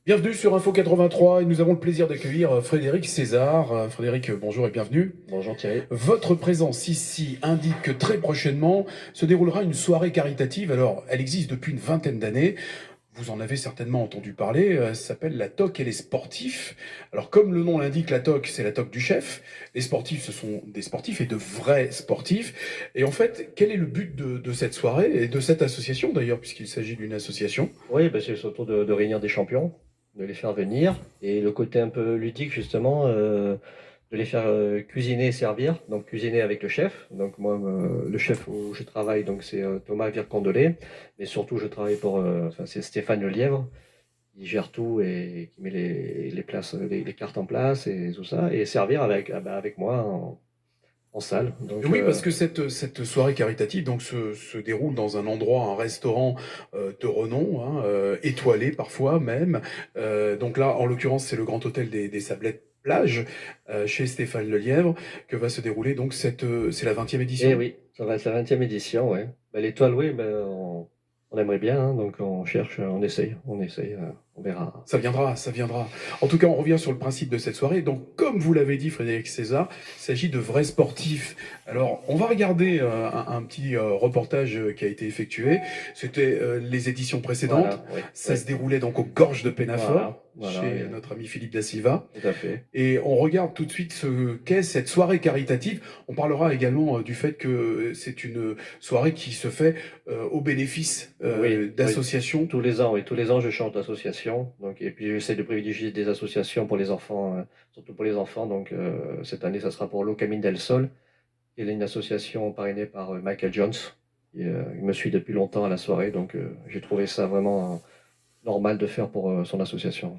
Bienvenue sur Info 83 et nous avons le plaisir d'accueillir Frédéric César. Frédéric, bonjour et bienvenue. Bonjour Thierry. Votre présence ici indique que très prochainement se déroulera une soirée caritative. Alors, elle existe depuis une vingtaine d'années. Vous en avez certainement entendu parler. Ça s'appelle la TOC et les sportifs. Alors, comme le nom l'indique, la TOC, c'est la TOC du chef. Les sportifs, ce sont des sportifs et de vrais sportifs. Et en fait, quel est le but de cette soirée et de cette association d'ailleurs, puisqu'il s'agit d'une association? Oui, c'est surtout de réunir des champions, de les faire venir, et le côté un peu ludique justement, de les faire cuisiner et servir. Donc cuisiner avec le chef. Donc moi, le chef où je travaille, donc c'est Thomas Vircondelet, mais surtout je travaille pour, enfin c'est Stéphane Lelièvre. Il gère tout et qui met les places, les cartes en place et tout ça, et servir avec, avec moi en salle. Donc Oui, parce que cette soirée caritative donc se déroule dans un endroit, un restaurant de renom, hein, étoilé parfois même. Donc là, en l'occurrence, c'est le Grand Hôtel des Sablettes Plage, chez Stéphane Lelièvre, que va se dérouler donc c'est la 20e et édition. oui, ça va être la 20e édition, ouais. L'étoile, oui, on aimerait bien, hein, donc on cherche, on essaye, on verra. Ça viendra, ça viendra. En tout cas, on revient sur le principe de cette soirée. Donc, comme vous l'avez dit, Frédéric César, il s'agit de vrais sportifs. Alors, on va regarder un petit reportage qui a été effectué. C'était les éditions précédentes. Voilà, oui, Ça oui. se déroulait donc aux Gorges de Pénafort, Voilà, chez notre ami Philippe da Silva. tout à fait. Et on regarde tout de suite ce qu'est cette soirée caritative. On parlera également du fait que c'est une soirée qui se fait au bénéfice Oui, oui. d'associations. Tous les ans, oui, tous les ans, je change d'association. Donc, et puis, j'essaie de privilégier des associations pour les enfants, surtout pour les enfants. Donc, cette année, ça sera pour l'O Camine del Sol. Il est une association parrainée par Michael Jones. Il me suit depuis longtemps à la soirée. Donc, j'ai trouvé ça vraiment normal de faire pour son association.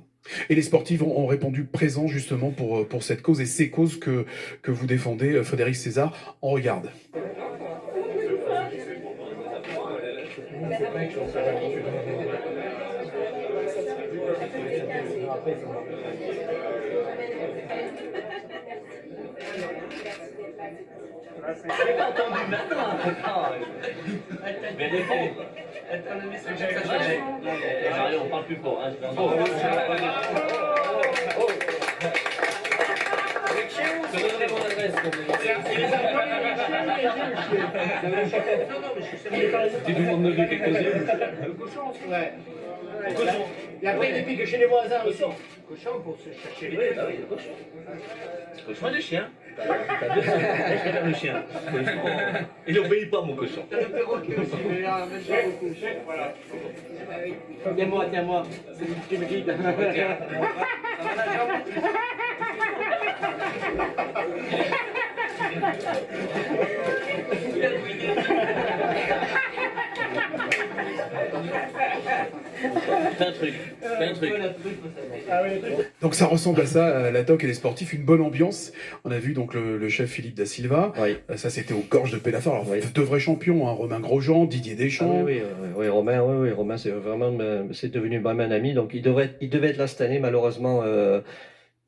Et les sportifs ont répondu présents justement pour cette cause et ces causes que vous défendez, Frédéric César. On regarde. J'ai pas entendu maintenant. Mais réponds. On parle plus fort. Je te donnerai mon adresse. Tu nous en donnes quelques-unes. Le cochon, ouais. Le cochon. Et après, il pique chez les voisins aussi. Le cochon pour se chercher les trucs. Le cochon. Cochon et le chien. Je regarde le chien. Il n'obéit pas, mon cochon. T'as le perroquet aussi, mais là, même pas beaucoup. Voilà. Tiens-moi, tiens-moi. C'est lui qui me guide. Fais un truc. Fais un truc. Donc ça ressemble à ça, à la TOC et les sportifs, une bonne ambiance. On a vu donc le chef Philippe da Silva. Oui. Ça c'était aux Gorges de Pénafort. Alors Oui. de vrais champions, hein, Romain Grosjean, Didier Ah Deschamps. oui, Romain, Romain, c'est vraiment, c'est devenu vraiment un ami. Donc, il devait être là cette année, malheureusement,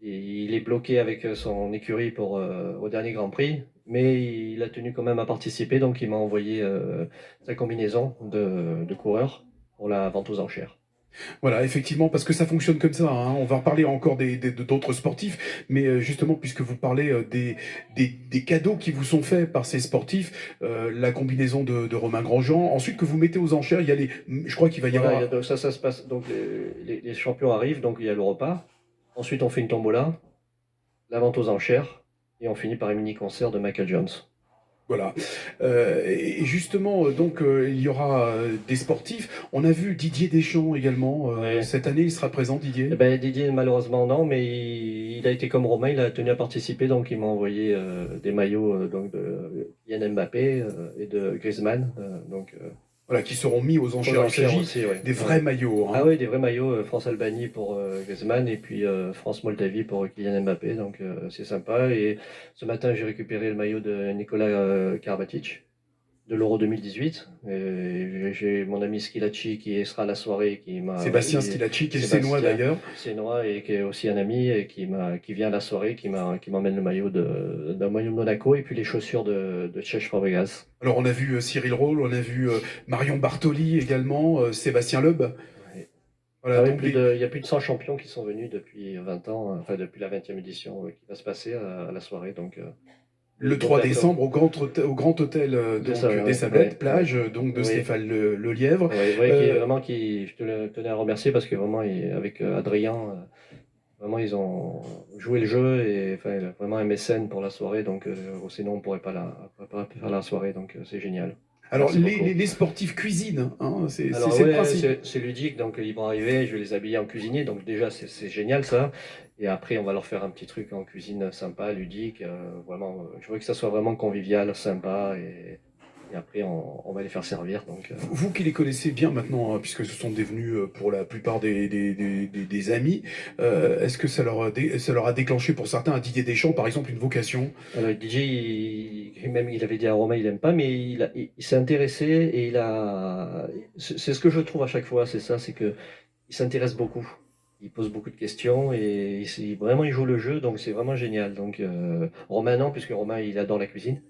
il est bloqué avec son écurie pour au dernier Grand Prix, mais il a tenu quand même à participer. Donc, il m'a envoyé sa combinaison de coureur pour la vente aux enchères. Voilà, effectivement, parce que ça fonctionne comme ça, hein. On va reparler encore d'autres sportifs, mais justement, puisque vous parlez des cadeaux qui vous sont faits par ces sportifs, la combinaison de Romain Grosjean, ensuite que vous mettez aux enchères, il y a je crois qu'il va y Voilà, avoir... donc ça se passe. Donc, les champions arrivent, donc il y a le repas. Ensuite, on fait une tombola, la vente aux enchères, et on finit par un mini-concert de Michael Jones. Voilà. Et justement, donc, il y aura des sportifs. On a vu Didier Deschamps également. Ouais. Cette année, il sera présent, Didier. Eh ben, Didier, malheureusement, non, mais il a été comme Romain, il a tenu à participer, donc il m'a envoyé des maillots donc de Kylian Mbappé et de Griezmann. Voilà, qui seront mis aux enchères. Il s'agit aussi, ouais. des vrais maillots, hein. Ah oui, des vrais maillots, France-Albanie pour Griezmann et puis France-Moldavie pour Kylian Mbappé, donc c'est sympa. Et ce matin, j'ai récupéré le maillot de Nikola Karabatic de l'Euro 2018. Et j'ai mon ami Skilacci qui sera à la soirée, Sébastien Stilacci, qui est sénois d'ailleurs. Sénois et qui est aussi un ami et qui vient à la soirée, qui m'emmène le maillot d'un maillot de Monaco et puis les chaussures de Czech Fabregas. Alors, on a vu Cyril Roll, on a vu Marion Bartoli également, Sébastien Loeb. Ouais. Voilà, Ah oui, donc il y a plus de 100 champions qui sont venus depuis 20 ans, enfin depuis la 20e édition qui va se passer à la soirée. Donc, le donc 3 d'accord. décembre au Grand Hôtel C'est ça, des ouais, Sablettes, ouais, ouais. plage donc de Oui, Stéphane Le Lièvre. oui, oui, Euh, je tenais à remercier parce que vraiment, avec Adrien, vraiment, ils ont joué le jeu et enfin, vraiment un mécène pour la soirée. Donc, sinon, on ne pourrait pas faire la soirée. Donc, c'est génial. alors Merci beaucoup. les sportifs cuisinent, hein, Alors c'est le ouais, principe. c'est ludique, donc ils vont arriver, je vais les habiller en cuisinier, donc déjà c'est génial ça. Et après on va leur faire un petit truc en cuisine sympa, ludique, vraiment. Je veux que ça soit vraiment convivial, sympa, et après on va les faire servir. Donc Vous qui les connaissez bien maintenant, hein, puisque ce sont devenus pour la plupart des amis, est-ce que ça leur a déclenché pour certains, à Didier Deschamps par exemple, une vocation? alors, DJ, même il avait dit à Romain, il aime pas, mais il s'est intéressé et c'est ce que je trouve à chaque fois, c'est ça, c'est que il s'intéresse beaucoup. Il pose beaucoup de questions et vraiment il joue le jeu, donc c'est vraiment génial. Donc Romain non, puisque Romain il adore la cuisine.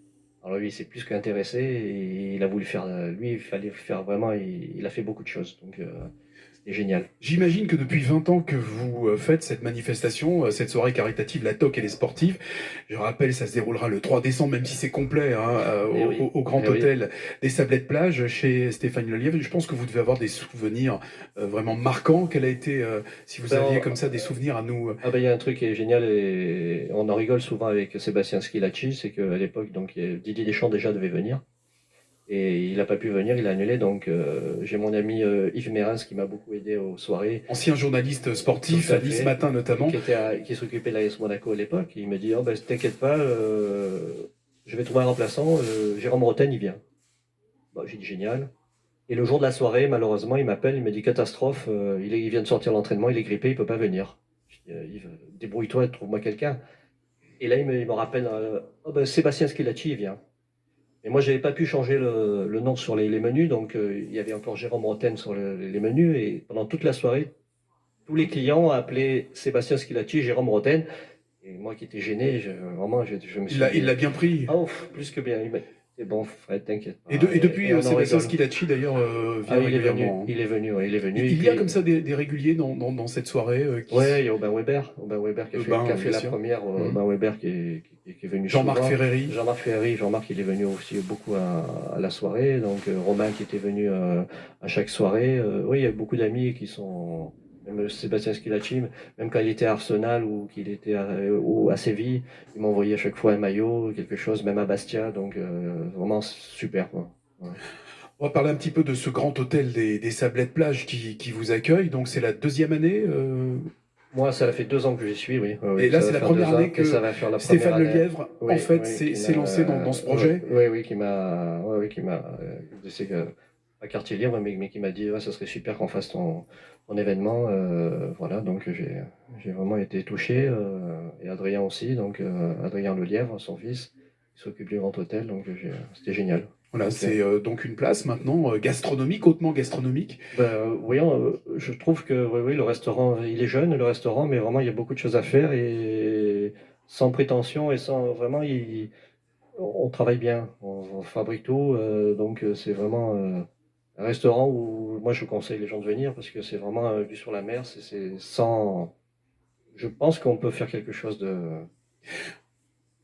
Alors lui il s'est plus qu'intéressé et il a voulu faire, lui il fallait faire vraiment, il a fait beaucoup de choses, donc c'était génial. J'imagine que depuis 20 ans que vous faites cette manifestation, cette soirée caritative, la TOC et les sportifs, je rappelle, ça se déroulera le 3 décembre, même si c'est complet, hein, Et oui, au Grand et oui. Hôtel des Sablettes Plage chez Stéphane Lelièvre. Je pense que vous devez avoir des souvenirs vraiment marquants. Quel a été, si vous aviez Ben, comme ça des souvenirs à nous ah ben, il y a un truc qui est génial et on en rigole souvent avec Sébastien Schilacci, c'est qu'à l'époque, donc, Didier Deschamps déjà devait venir et il n'a pas pu venir, il a annulé. Donc j'ai mon ami Yves Mérens qui m'a beaucoup aidé aux soirées, ancien journaliste tout sportif, à Nice fait, Matin notamment. qui s'occupait de l'AS Monaco à l'époque. Il me dit, oh, ben, t'inquiète pas, je vais trouver un remplaçant, Jérôme Roten, il vient. Bon, j'ai dit génial. Et le jour de la soirée, malheureusement, il m'appelle, il me dit catastrophe, il vient de sortir de l'entraînement, il est grippé, il peut pas venir. Je dis, Yves, débrouille-toi, trouve-moi quelqu'un. Et là, il me rappelle, oh, ben, Sébastien Schilacci, il vient. Et moi, j'avais pas pu changer le nom sur les menus, donc il y avait encore Jérôme Roten sur les menus. Et pendant toute la soirée, tous les clients appelaient Sébastien Schilacci, Jérôme Roten. Et moi qui étais gêné, vraiment, je me suis Il dit, l'a bien pris. ah, ouf, plus que bien. C'est bon, Fred, t'inquiète pas. Et depuis, Et on en Sébastien rigole. Schilacci d'ailleurs Ah vient oui, régulièrement, hein. ouais, il est venu. Et Il y a comme puis, ça des réguliers dans cette soirée ouais, il y a Aubin Weber qui a oui, fait bien la sûr. première. Mhm. Aubin Weber qui est venu Jean-Marc souvent. Ferreri. Jean-Marc, il est venu aussi beaucoup à la soirée. Donc, Romain qui était venu à chaque soirée. Oui, il y a beaucoup d'amis qui sont. Même Sébastien Schilacci, même quand il était à Arsenal ou qu'il était ou à Séville, il m'envoyait à chaque fois un maillot, quelque chose, même à Bastia. Donc, vraiment super, quoi. Ouais. On va parler un petit peu de ce grand hôtel des Sablettes Plage qui vous accueille. Donc c'est la deuxième année. Moi, ça fait 2 ans que j'y suis, oui. Oui, Et oui, là, ça c'est va la faire première 2 ans. année Et ça que va faire la première Stéphane année. Lelièvre, en Oui, fait, oui, qui s'est lancé dans ce projet. oui, oui, qui m'a, je sais que, pas quartier libre, mais qui m'a dit, ouais, ça serait super qu'on fasse ton événement. Voilà, donc j'ai vraiment été touché, et Adrien aussi, donc Adrien Lelièvre, son fils, qui s'occupe du Grand Hôtel, donc c'était génial. Voilà, Donc, c'est donc une place maintenant gastronomique, hautement gastronomique. oui, je trouve que oui, oui, le restaurant, il est jeune, le restaurant, mais vraiment, il y a beaucoup de choses à faire et sans prétention et sans vraiment, on travaille bien, on fabrique tout, donc c'est vraiment un restaurant où moi je conseille les gens de venir parce que c'est vraiment vue sur la mer, c'est sans. Je pense qu'on peut faire quelque chose de.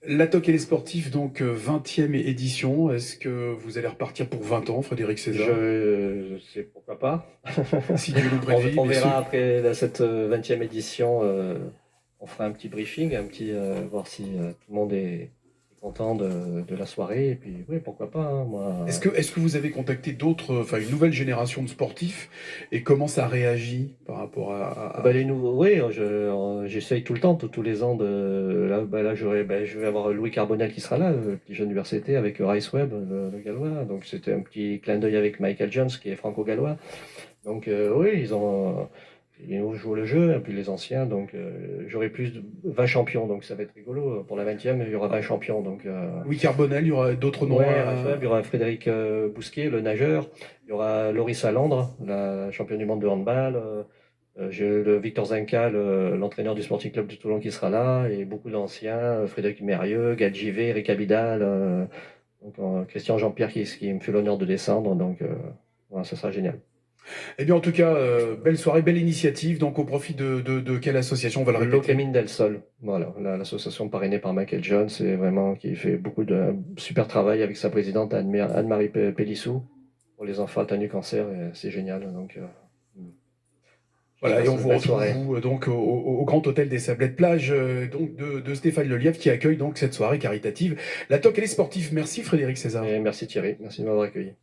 La TOC et les sportifs, donc 20e édition. Est-ce que vous allez repartir pour 20 ans, Frédéric César? Je sais pourquoi pas. Si Dieu nous prête vie, On bien sûr. verra après cette 20e édition. On fera un petit briefing, voir si tout le monde est content de la soirée. Et puis, oui, pourquoi pas, hein, moi. Est-ce que vous avez contacté d'autres, enfin une nouvelle génération de sportifs et comment ça réagit par rapport Les nouveaux, oui, j'essaye tout le temps, tous les ans. Là, je vais avoir Louis Carbonel qui sera là, le petit jeune université, avec Rice Webb, le Gallois. Donc, c'était un petit clin d'œil avec Michael Jones, qui est franco-gallois. Donc, oui, ils jouent le jeu, et puis les anciens. Donc, j'aurai plus de 20 champions, donc ça va être rigolo. Pour la 20e, il y aura 20 champions. Donc, Louis Carbonel, il y aura d'autres noms ouais, Rice Webb, il y aura Frédéric Bousquet, le nageur. Il y aura Loris Alandre, la championne du monde de handball. J'ai le Victor Zinca, l'entraîneur du Sporting Club de Toulon qui sera là, et beaucoup d'anciens, Frédéric Mérieux, Gadjivé, Eric Abidal, donc, Christian Jean-Pierre qui me fait l'honneur de descendre, donc voilà, ça sera génial. Eh bien, en tout cas, belle soirée, belle initiative. Donc, au profit de quelle association? On va le répéter. L'Ocamine del Sol, voilà, l'association parrainée par Michael Jones, c'est vraiment qui fait beaucoup de super travail avec sa présidente Anne-Marie Pélissou pour les enfants atteints du cancer, et c'est génial. Donc, Voilà, et on vous belle retrouve soirée. vous, donc au Grand Hôtel des Sablettes Plage, donc de Stéphane Lelièvre qui accueille donc cette soirée caritative. La TOC et les sportifs. Merci Frédéric César. Et merci Thierry, merci de m'avoir accueilli.